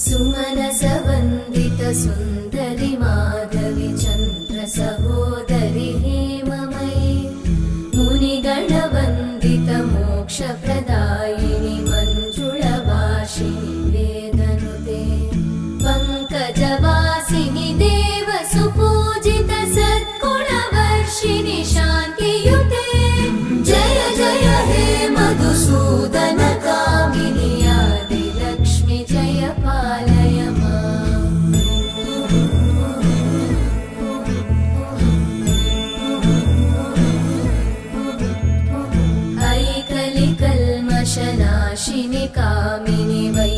सुमनसवन्दित सुन्दरि माधवि चन्द्र सहोदरि हेममयि मुनिगणवन्दित मोक्षप्रदायिनि मञ्जुळभाषिणि वेदनुते पङ्कजवासिनि देवसुपूजित सद्गुणवर्षिणि शान्तियुते जय जय हे मधुसूदन कामिनि आदिलक्ष्मि जय पालय माम्। ऐकलिकल्मषनाशिनि कामिनि वै